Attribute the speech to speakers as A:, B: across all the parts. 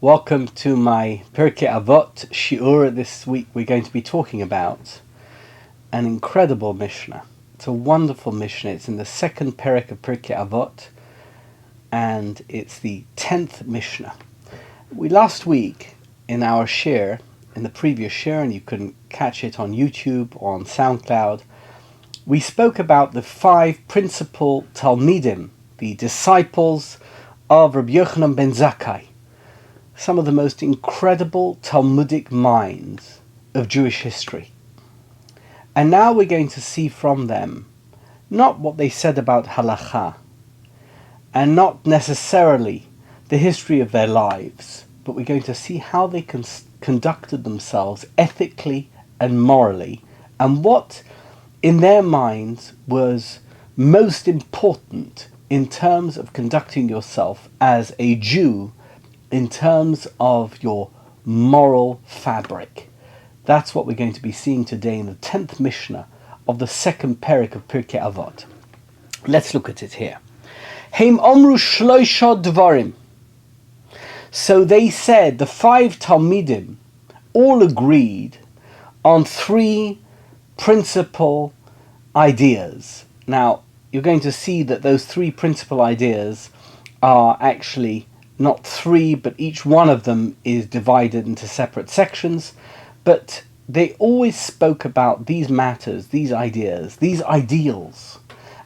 A: Welcome to my Pirkei Avot shiur. This week we're going to be talking about an incredible mishna. It's a wonderful mishna. It's in the second parak of Pirkei Avot, and it's the 10th mishna. Last week in our share, in the previous share, and you can catch it on YouTube or on SoundCloud, we spoke about the 5 principal Talmidim, the disciples of Rabbi Yochanan ben Zakkai, some of the most incredible Talmudic minds of Jewish history. And now we're going to see from them not what they said about halakha, and not necessarily the history of their lives, but we're going to see how they conducted themselves ethically and morally, and what in their minds was most important in terms of conducting yourself as a Jew, in terms of your moral fabric. That's what we're going to be seeing today in the 10th Mishnah of the second parak of Pirkei Avot. Let's look at it here. Heim omru shloisha dvarim. So they said, the 5 Talmidim all agreed on 3 principal ideas. Now, you're going to see that those 3 principal ideas are actually not 3, but each one of them is divided into separate sections. But they always spoke about these matters, these ideas, these ideals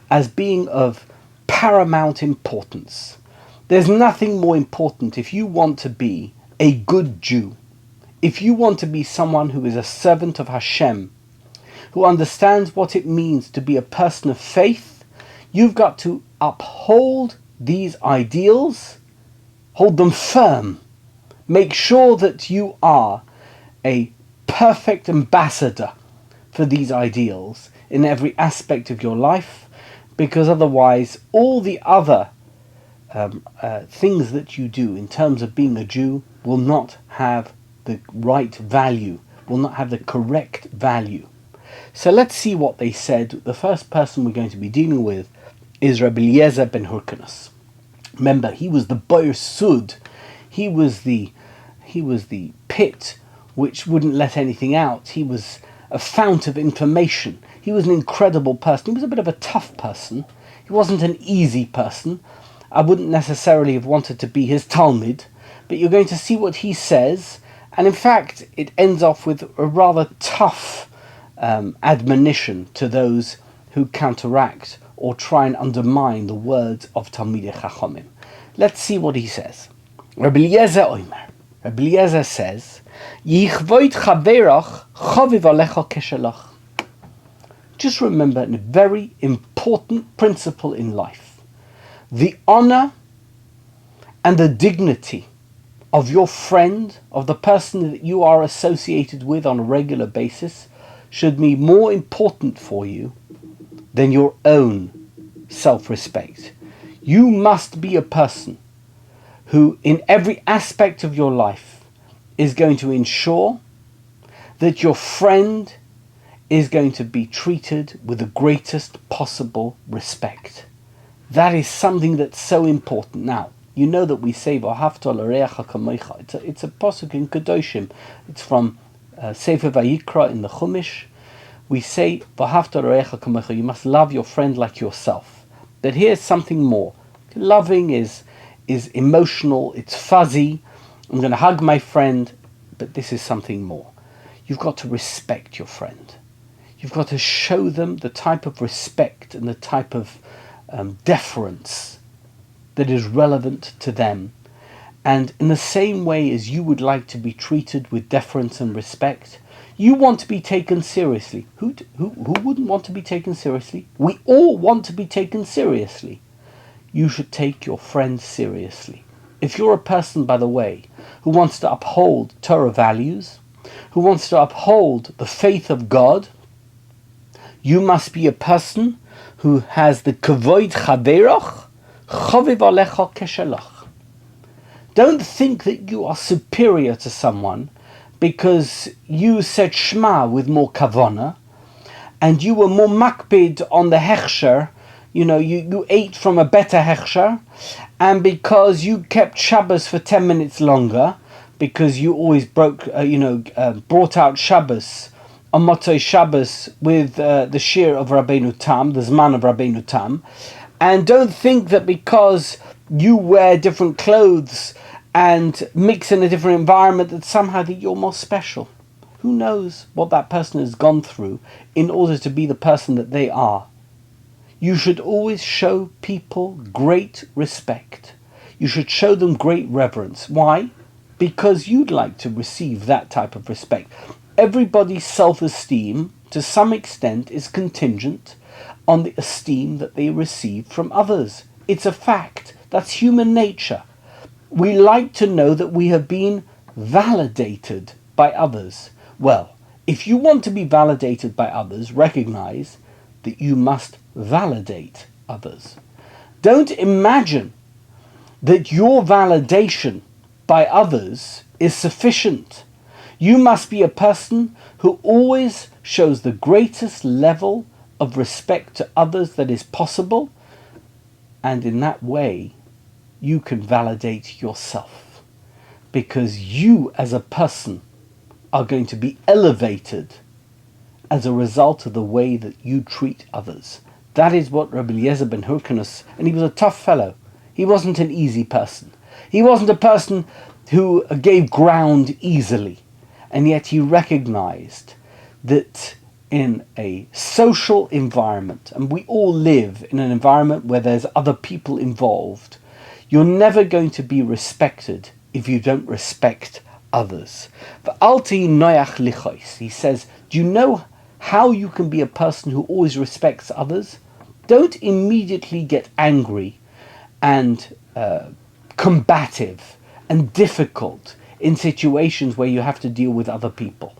A: as being of paramount importance. There's nothing more important if you want to be a good Jew, if you want to be someone who is a servant of Hashem, who understands what it means to be a person of faith. You've got to uphold these ideals, hold them firm. Make sure that you are a perfect ambassador for these ideals in every aspect of your life, because otherwise all the other things that you do in terms of being a Jew will not have the right value, will not have the correct value. So let's see what they said. The first person we're going to be dealing with is Rabbi Eliezer ben Hyrkanus. Remember, he was the Boyer Sud. He was the pit which wouldn't let anything out. He was a fount of information. He was an incredible person. He was a bit of a tough person. He wasn't an easy person. I wouldn't necessarily have wanted to be his Talmud, but you're going to see what he says. And in fact, it ends off with a rather tough admonition to those who counteract or try and undermine the words of Talmidei Chachamim. Let's see what he says. Rabbi Eliezer Omer. Rabbi Eliezer says, Yichvoit chaverach chaviv alecha keshelach. Just remember a very important principle in life. The honor and the dignity of your friend, of the person that you are associated with on a regular basis, should be more important for you than your own self-respect. You must be a person who, in every aspect of your life, is going to ensure that your friend is going to be treated with the greatest possible respect. That is something that's so important. Now, you know that we say, V'ahavta l'reacha kamocha. It's a pasuk in Kedoshim. It's from Sefer Vayikra in the Chumash. We say, V'ahavta l'reacha kamocha. You must love your friend like yourself. But here's something more. Loving is emotional, it's fuzzy. I'm going to hug my friend, but this is something more. You've got to respect your friend. You've got to show them the type of respect and the type of deference that is relevant to them. And in the same way as you would like to be treated with deference and respect, you want to be taken seriously. Who wouldn't want to be taken seriously? We all want to be taken seriously. You should take your friends seriously. If you're a person, by the way, who wants to uphold Torah values, who wants to uphold the faith of God, you must be a person who has the kavod chaverach chaviv alecha keshelach. Don't think that you are superior to someone because you said Shema with more kavana, and you were more makpid on the hechsher, you ate from a better hechsher, and because you kept Shabbos for 10 minutes longer, because you always brought out Shabbos on Motzei Shabbos with the shir of Rabbeinu Tam, the Zman of Rabbeinu Tam, and don't think that because you wear different clothes and mix in a different environment that somehow that you're more special. Who knows what that person has gone through in order to be the person that they are. You should always show people great respect. You should show them great reverence. Why? Because you'd like to receive that type of respect. Everybody's self-esteem, to some extent, is contingent on the esteem that they receive from others. It's a fact. That's human nature. We like to know that we have been validated by others. Well, if you want to be validated by others, recognize that you must validate others. Don't imagine that your validation by others is sufficient. You must be a person who always shows the greatest level of respect to others that is possible, and in that way you can validate yourself, because you as a person are going to be elevated as a result of the way that you treat others. That is what Rabbi Eliezer ben Hyrkanus, and he was a tough fellow. He wasn't an easy person. He wasn't a person who gave ground easily. And yet he recognized that in a social environment, and we all live in an environment where there's other people involved, you're never going to be respected if you don't respect others. He says, do you know how you can be a person who always respects others? Don't immediately get angry and combative and difficult in situations where you have to deal with other people.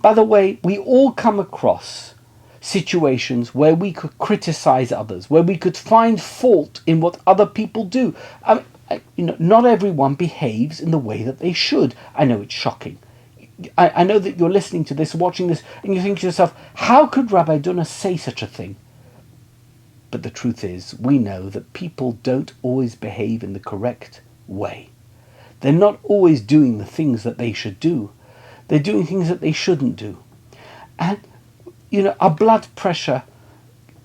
A: By the way, we all come across situations where we could criticize others, where we could find fault in what other people do. Not everyone behaves in the way that they should. I know it's shocking. I know that you're listening to this, watching this, and you think to yourself, how could Rabbi Duna say such a thing? But the truth is, we know that people don't always behave in the correct way. They're not always doing the things that they should do. They're doing things that they shouldn't do. And, our blood pressure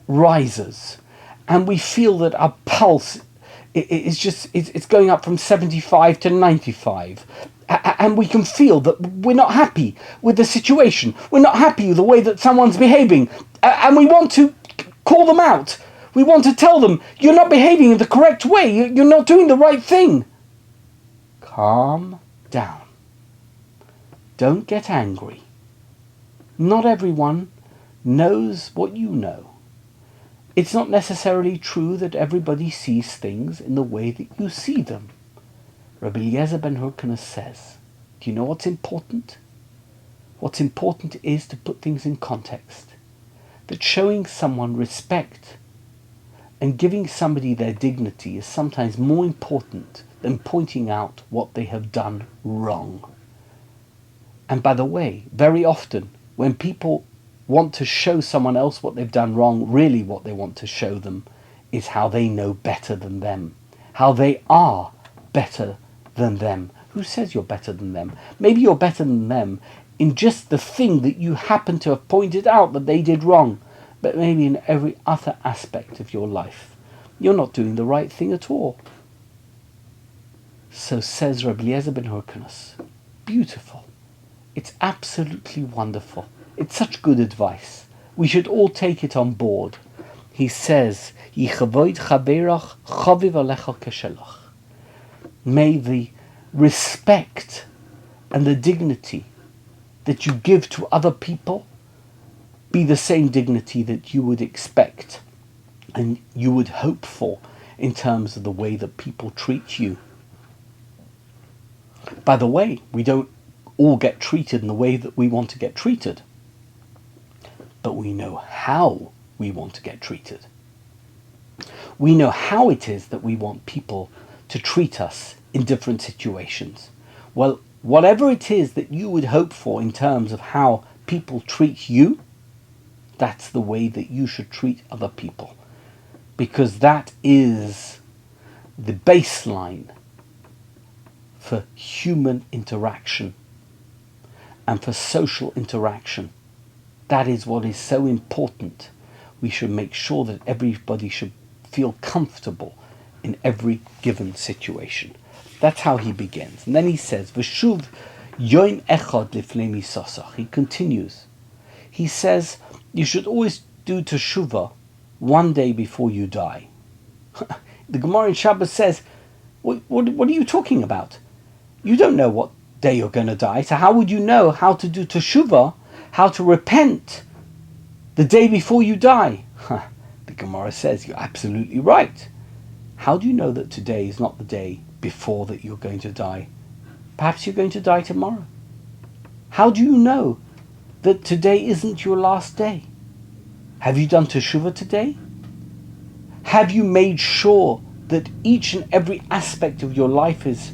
A: rises, and we feel that our pulse it's going up from 75 to 95. And we can feel that we're not happy with the situation. We're not happy with the way that someone's behaving. And we want to call them out. We want to tell them, you're not behaving in the correct way. You're not doing the right thing. Calm down. Don't get angry. Not everyone knows what you know. It's not necessarily true that everybody sees things in the way that you see them. Rabbi Eliezer ben Hyrkanus says, do you know what's important? What's important is to put things in context. That showing someone respect and giving somebody their dignity is sometimes more important than pointing out what they have done wrong. And by the way, very often when people want to show someone else what they've done wrong, really what they want to show them is how they know better than them, how they are better than them. Who says you're better than them? Maybe you're better than them in just the thing that you happen to have pointed out that they did wrong, but maybe in every other aspect of your life you're not doing the right thing at all. So says Rabbi Eliezer ben Hyrkanus. Beautiful. It's absolutely wonderful. It's such good advice. We should all take it on board. He says, may the respect and the dignity that you give to other people be the same dignity that you would expect and you would hope for in terms of the way that people treat you. By the way, we don't all get treated in the way that we want to get treated, but we know how we want to get treated. We know how it is that we want people to treat us in different situations. Well, whatever it is that you would hope for in terms of how people treat you, that's the way that you should treat other people. Because that is the baseline for human interaction and for social interaction. That is what is so important. We should make sure that everybody should feel comfortable in every given situation. That's how he begins. And then he says, V'shuv yoim echad lifnei misasach. He continues. He says, you should always do teshuvah one day before you die. The Gemara in Shabbos says, what are you talking about? You don't know what day you're going to die, so how would you know how to do teshuvah, how to repent the day before you die? The Gemara says, you're absolutely right. How do you know that today is not the day before that you're going to die? Perhaps you're going to die tomorrow. How do you know that today isn't your last day? Have you done teshuvah today? Have you made sure that each and every aspect of your life is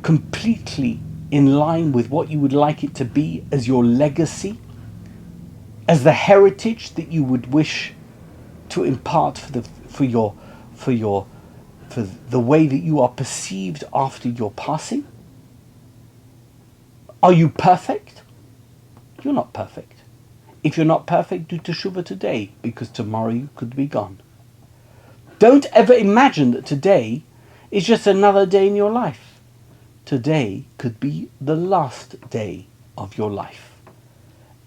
A: completely in line with what you would like it to be as your legacy, as the heritage that you would wish to impart for the way that you are perceived after your passing? Are you perfect? You're not perfect. If you're not perfect, do teshuvah today, because tomorrow you could be gone. Don't ever imagine that today is just another day in your life. Today could be the last day of your life.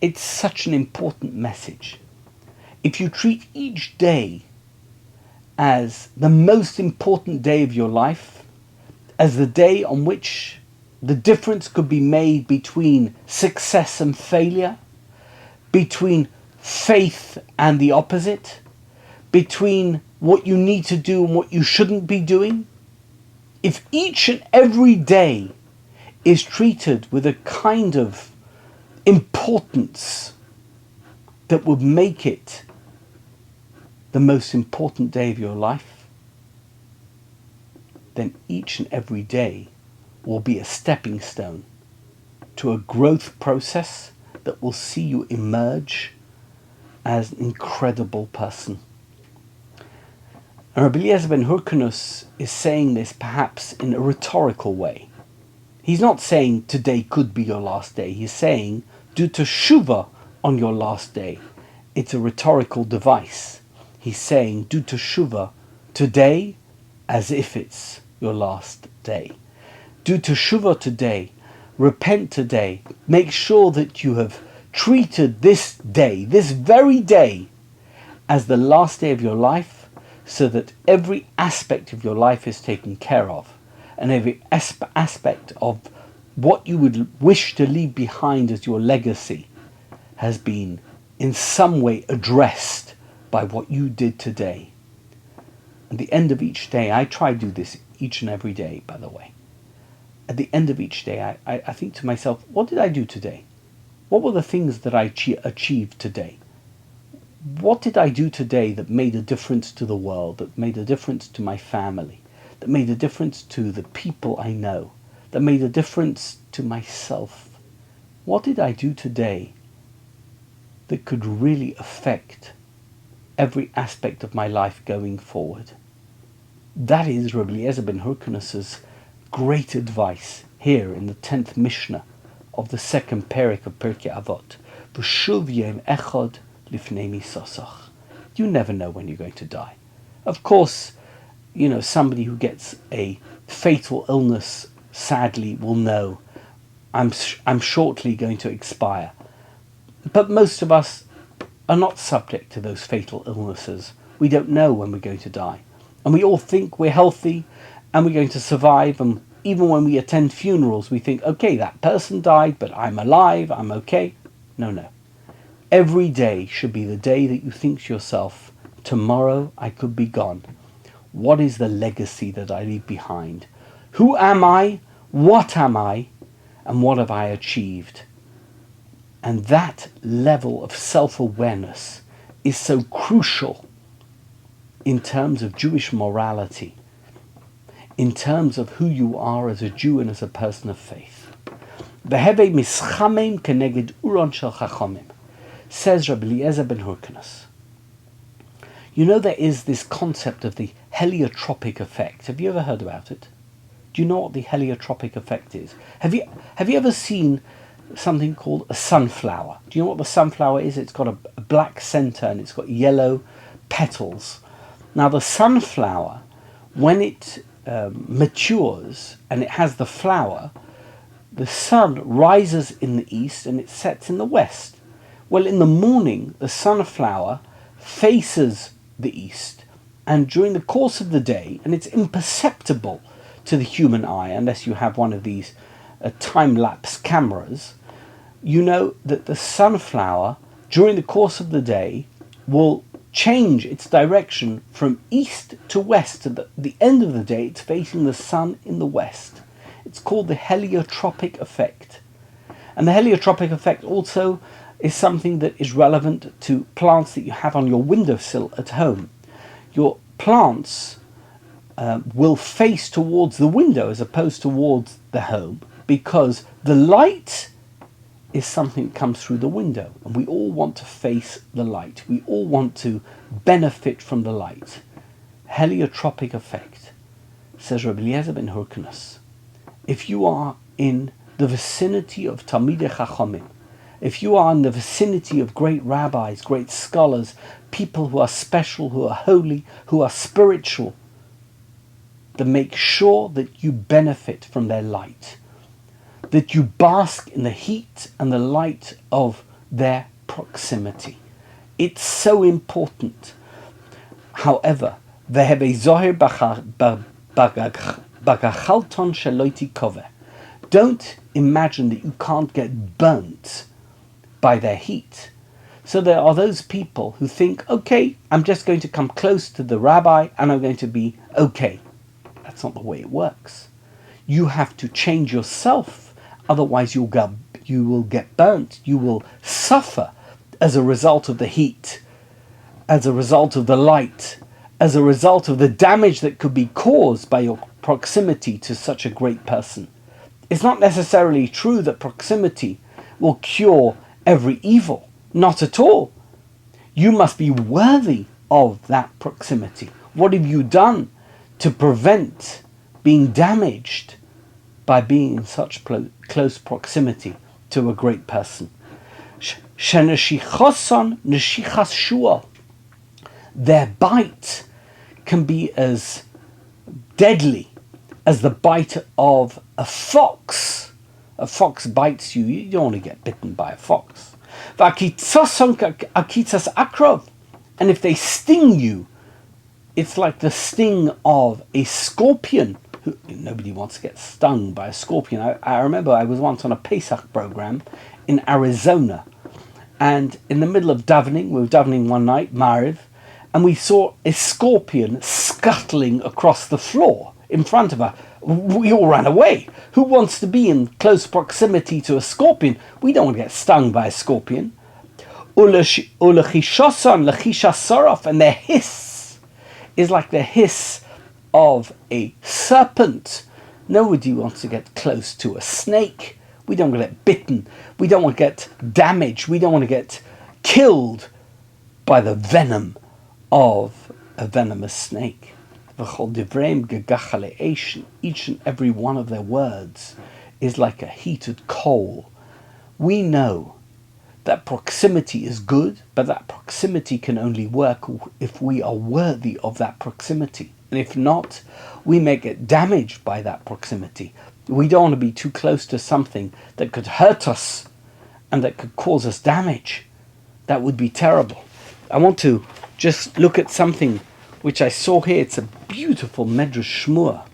A: It's such an important message. If you treat each day as the most important day of your life, as the day on which the difference could be made between success and failure, between faith and the opposite, between what you need to do and what you shouldn't be doing, if each and every day is treated with a kind of importance that would make it the most important day of your life, then each and every day will be a stepping stone to a growth process that will see you emerge as an incredible person. And Rabbi Eliezer ben Hyrkanus is saying this perhaps in a rhetorical way. He's not saying today could be your last day. He's saying do teshuvah on your last day. It's a rhetorical device. He's saying do teshuvah today as if it's your last day. Do teshuvah today. Repent today. Make sure that you have treated this day, this very day, as the last day of your life, so that every aspect of your life is taken care of, and every aspect of what you would wish to leave behind as your legacy has been in some way addressed by what you did today. At the end of each day, I try to do this each and every day, by the way. At the end of each day, I think to myself, what did I do today? What were the things that I achieved today? What did I do today that made a difference to the world, that made a difference to my family, that made a difference to the people I know, that made a difference to myself? What did I do today that could really affect every aspect of my life going forward? That is Rabbi Eliezer ben Hyrkanus's great advice here in the 10th mishna of the second perek of Pirkei Avot. V'shuv yom echad lifnei misasach. You never know when you're going to die. Of course, somebody who gets a fatal illness, sadly, will know I'm shortly going to expire. But most of us are not subject to those fatal illnesses. We don't know when we're going to die. And we all think we're healthy and we're going to survive, and even when we attend funerals, we think, okay, that person died, but I'm alive, I'm okay. No. Every day should be the day that you think to yourself, tomorrow I could be gone. What is the legacy that I leave behind? Who am I? What am I? And what have I achieved? And that level of self-awareness is so crucial in terms of Jewish morality, in terms of who you are as a Jew and as a person of faith. V'hevei mischamim keneged uron shel chachamim, says Rabbi Eliezer ben Hyrkanus. There is this concept of the heliotropic effect. Have you ever heard about it? Do you know what the heliotropic effect is? Have you ever seen something called a sunflower? Do you know what the sunflower is? It's got a black center and it's got yellow petals. Now the sunflower, when it matures and it has the flower, the sun rises in the east and it sets in the west. Well, in the morning, the sunflower faces the east, and during the course of the day, and it's imperceptible to the human eye unless you have one of these time-lapse cameras, you know that the sunflower during the course of the day will change its direction from east to west. At the end of the day, it's facing the sun in the west. It's called the heliotropic effect. And the heliotropic effect also is something that is relevant to plants that you have on your windowsill at home. Your plants will face towards the window as opposed towards the home, because the light is something that comes through the window, and we all want to face the light. We all want to benefit from the light. Heliotropic effect, says Rabbi Eliezer ben Hyrkanus. If you are in the vicinity of Talmidei Chachamim, if you are in the vicinity of great rabbis, great scholars, people who are special, who are holy, who are spiritual, then make sure that you benefit from their light, that you bask in the heat and the light of their proximity. It's so important. However, don't imagine that you can't get burnt by their heat. So there are those people who think, okay, I'm just going to come close to the rabbi and I'm going to be okay. That's not the way it works. You have to change yourself, otherwise you will get burnt. You will suffer as a result of the heat, as a result of the light, as a result of the damage that could be caused by your proximity to such a great person. It's not necessarily true that proximity will cure every evil. Not at all. You must be worthy of that proximity. What have you done to prevent being damaged by being in such close proximity to a great person? Their bite can be as deadly as the bite of a fox. A fox bites you, you don't want to get bitten by a fox. And if they sting you, it's like the sting of a scorpion. Nobody wants to get stung by a scorpion. I remember I was once on a Pesach program in Arizona, and in the middle of davening, we were davening one night, Mariv, and we saw a scorpion scuttling across the floor in front of us. We all ran away. Who wants to be in close proximity to a scorpion? We don't want to get stung by a scorpion. And their hiss is like the hiss of a serpent. Nobody wants to get close to a snake. We don't want to get bitten. We don't want to get damaged. We don't want to get killed by the venom of a venomous snake. Each and every one of their words is like a heated coal. We know that proximity is good, but that proximity can only work if we are worthy of that proximity. And if not, we may get damaged by that proximity. We don't want to be too close to something that could hurt us and that could cause us damage. That would be terrible. I want to just look at something which I saw here. It's a beautiful Medrash Shmuel.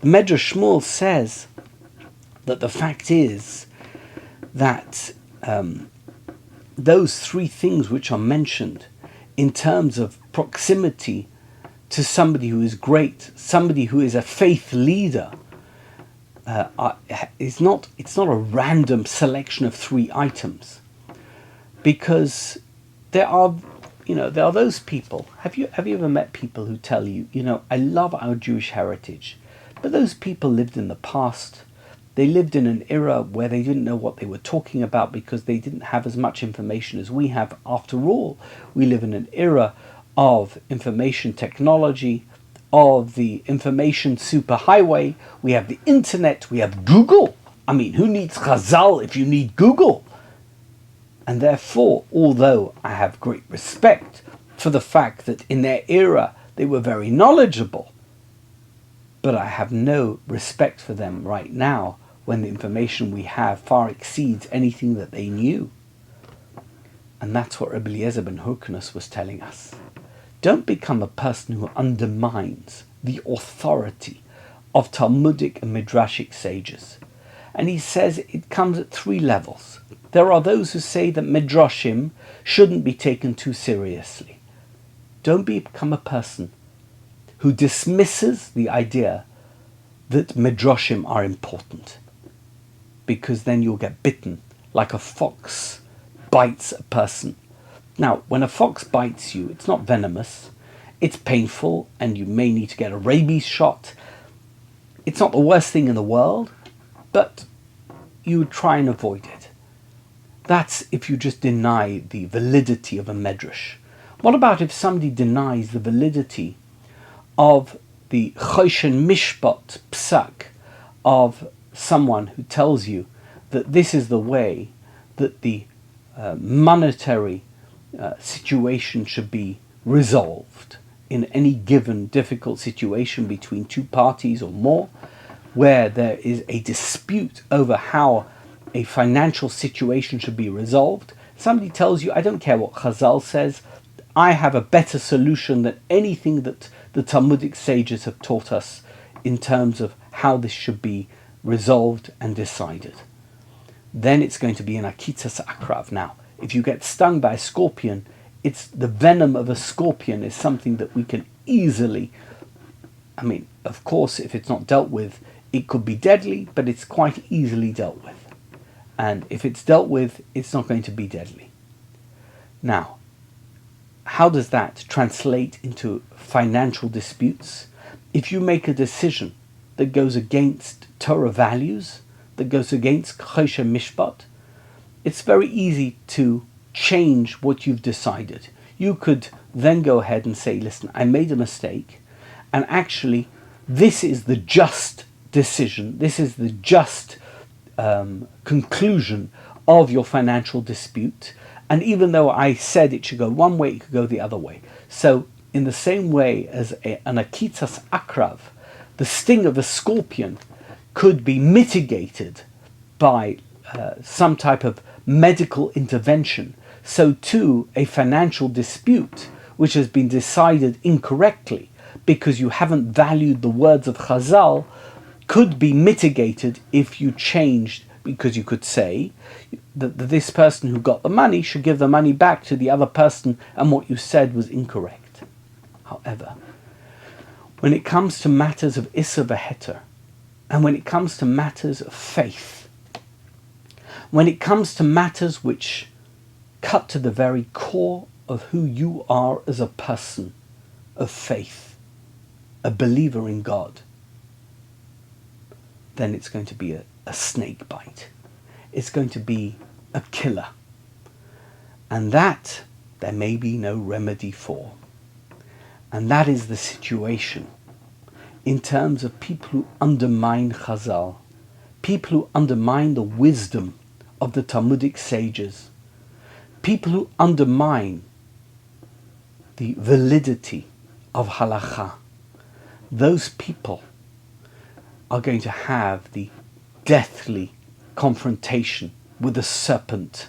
A: The Medrash Shmuel says that the fact is that those three things which are mentioned in terms of proximity to somebody who is great, somebody who is a faith leader, it's not a random selection of three items, because there are those people. Have you ever met people who tell you, I love our Jewish heritage, but those people lived in the past. They lived in an era where they didn't know what they were talking about because they didn't have as much information as we have. After all, we live in an era of information technology, of the information superhighway. We have the internet, we have Google. I mean, who needs Chazal if you need Google? And therefore, although I have great respect for the fact that in their era they were very knowledgeable, but I have no respect for them right now when the information we have far exceeds anything that they knew. And that's what Rabbi Eliezer ben Hyrkanus was telling us. Don't become a person who undermines the authority of Talmudic and Midrashic sages. And he says it comes at three levels. There are those who say that Midrashim shouldn't be taken too seriously. Don't become a person who dismisses the idea that Midrashim are important, because then you'll get bitten like a fox bites a person. Now, when a fox bites you, it's not venomous, it's painful, and you may need to get a rabies shot. It's not the worst thing in the world, but you would try and avoid it. That's if you just deny the validity of a medrash. What about if somebody denies the validity of the choshen mishpat psak of someone who tells you that this is the way that the monetary situation should be resolved in any given difficult situation between two parties or more, where there is a dispute over how a financial situation should be resolved. Somebody tells you, I don't care what Chazal says, I have a better solution than anything that the Talmudic sages have taught us in terms of how this should be resolved and decided. Then it's going to be an akitzas akrav. Now, if you get stung by a scorpion, it's the venom of a scorpion is something that we can easily, I mean, of course, if it's not dealt with, it could be deadly, but it's quite easily dealt with. And if it's dealt with, it's not going to be deadly. Now, how does that translate into financial disputes? If you make a decision that goes against Torah values, that goes against choshen mishpat, it's very easy to change what you've decided. You could then go ahead and say, listen, I made a mistake, and actually this is the just decision, this is the just conclusion of your financial dispute. And even though I said it should go one way, it could go the other way. So in the same way as an akitzas akrav, the sting of a scorpion could be mitigated by some type of medical intervention, so too a financial dispute which has been decided incorrectly because you haven't valued the words of Chazal could be mitigated if you changed, because you could say that this person who got the money should give the money back to the other person and what you said was incorrect. However, when it comes to matters of Issa v'Heter, and when it comes to matters of faith, when it comes to matters which cut to the very core of who you are as a person of faith, a believer in God, then it's going to be a snake bite. It's going to be a killer. And that there may be no remedy for. And that is the situation in terms of people who undermine Chazal, people who undermine the wisdom of the Talmudic sages, people who undermine the validity of halakha. Those people are going to have the deathly confrontation with a serpent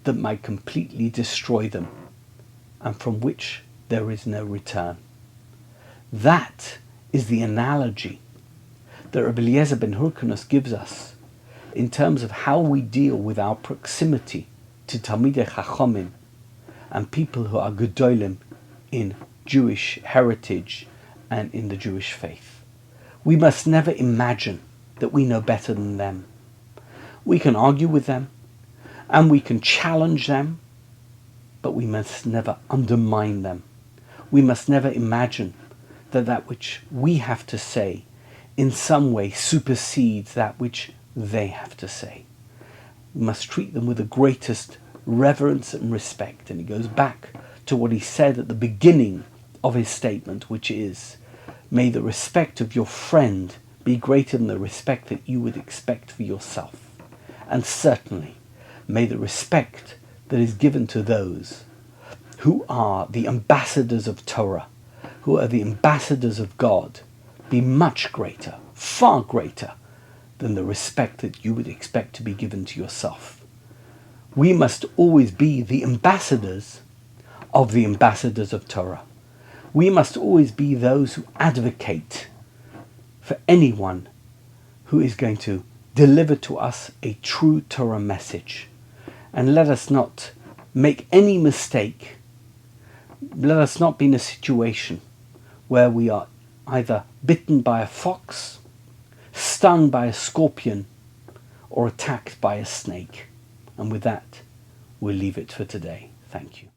A: that might completely destroy them, and from which there is no return. That is the analogy that Rabbi Eliezer ben Hyrkanus gives us in terms of how we deal with our proximity to Talmidei Chachamim and people who are Gedolim in Jewish heritage and in the Jewish faith. We must never imagine that we know better than them. We can argue with them and we can challenge them, but we must never undermine them. We must never imagine that that which we have to say in some way supersedes that which they have to say. We must treat them with the greatest reverence and respect. And he goes back to what he said at the beginning of his statement, which is May the respect of your friend be greater than the respect that you would expect for yourself. And certainly, may the respect that is given to those who are the ambassadors of Torah, who are the ambassadors of God, be much greater, far greater, than the respect that you would expect to be given to yourself. We must always be the ambassadors of the ambassadors of Torah. We must always be those who advocate for anyone who is going to deliver to us a true Torah message. And let us not make any mistake. Let us not be in a situation where we are either bitten by a fox, stung by a scorpion, or attacked by a snake. And with that, we'll leave it for today. Thank you.